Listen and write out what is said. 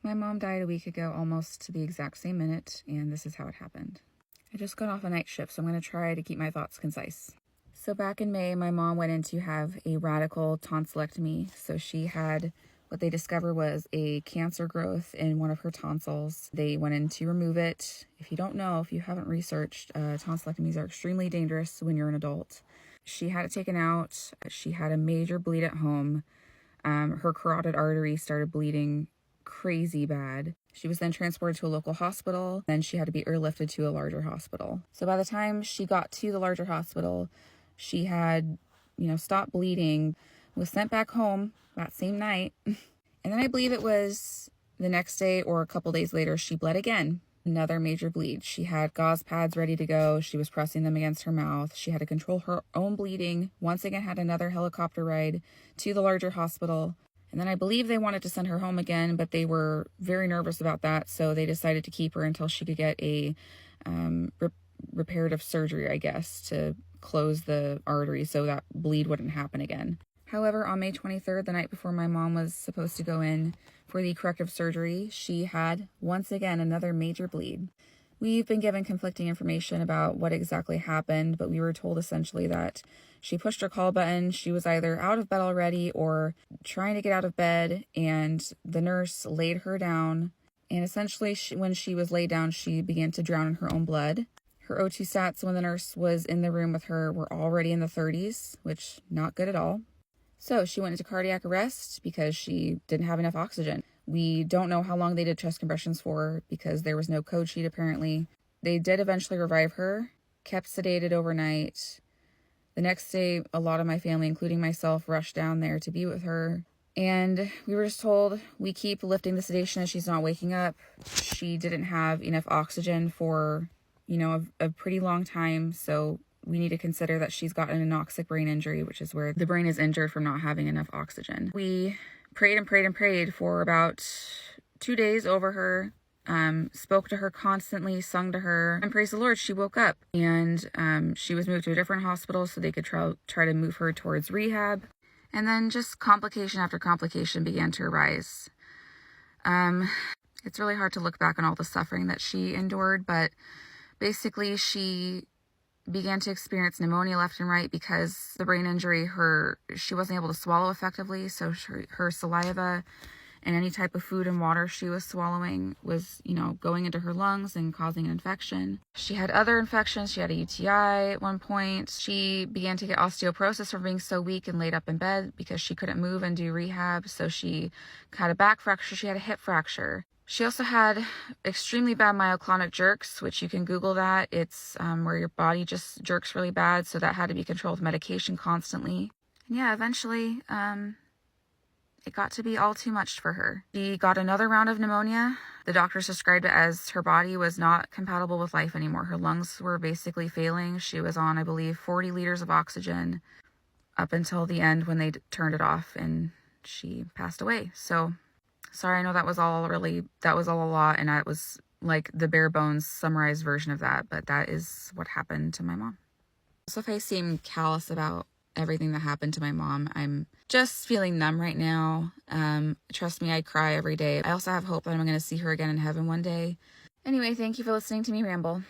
My mom died a week ago, almost to the exact same minute, and this is how it happened. I just got off a night shift, so I'm going to try to keep my thoughts concise. So back in May, my mom went in to have a radical tonsillectomy. So she had what they discovered was a cancer growth in one of her tonsils. They went in to remove it. If you don't know, if you haven't researched, tonsillectomies are extremely dangerous when you're an adult. She had it taken out. She had a major bleed at home. Her carotid artery started bleeding crazy bad. She was then transported to a local hospital. Then she had to be airlifted to a larger hospital. So by the time she got to the larger hospital, she had, stopped bleeding, was sent back home that same night. And then I believe it was the next day or a couple days later, she bled again. Another major bleed. She had gauze pads ready to go. She was pressing them against her mouth. She had to control her own bleeding. Once again, had another helicopter ride to the larger hospital. And then I believe they wanted to send her home again, but they were very nervous about that. So they decided to keep her until she could get a reparative surgery, I guess, to close the artery so that bleed wouldn't happen again. However, on May 23rd, the night before my mom was supposed to go in for the corrective surgery, she had once again another major bleed. We've been given conflicting information about what exactly happened, but we were told essentially that she pushed her call button. She was either out of bed already or trying to get out of bed, and the nurse laid her down. And essentially, when she was laid down, she began to drown in her own blood. Her O2 stats when the nurse was in the room with her were already in the 30s, which not good at all. So she went into cardiac arrest because she didn't have enough oxygen. We don't know how long they did chest compressions for because there was no code sheet apparently. They did eventually revive her, kept sedated overnight. The next day, a lot of my family, including myself, rushed down there to be with her. And we were just told, we keep lifting the sedation as she's not waking up. She didn't have enough oxygen for, a pretty long time. So we need to consider that she's got an anoxic brain injury, which is where the brain is injured from not having enough oxygen. We prayed and prayed and prayed for about 2 days over her, spoke to her constantly, sung to her, and praise the Lord, she woke up. And she was moved to a different hospital so they could try to move her towards rehab. And then just complication after complication began to arise. It's really hard to look back on all the suffering that she endured, but basically she began to experience pneumonia left and right because the brain injury, she wasn't able to swallow effectively. So her saliva and any type of food and water she was swallowing was, going into her lungs and causing an infection. She had other infections. She had a UTI at one point. She began to get osteoporosis from being so weak and laid up in bed because she couldn't move and do rehab. So she had a back fracture. She had a hip fracture. She also had extremely bad myoclonic jerks, which you can Google that. It's where your body just jerks really bad. So that had to be controlled with medication constantly. And yeah, eventually, it got to be all too much for her. She got another round of pneumonia. The doctors described it as her body was not compatible with life anymore. Her lungs were basically failing. She was on, I believe, 40 liters of oxygen up until the end when they turned it off and she passed away. So sorry, I know that was all a lot, and that was like the bare bones summarized version of that, but that is what happened to my mom. So if I seem callous about everything that happened to my mom, I'm just feeling numb right now. Trust me, I cry every day. I also have hope that I'm going to see her again in heaven one day. Anyway, thank you for listening to me ramble.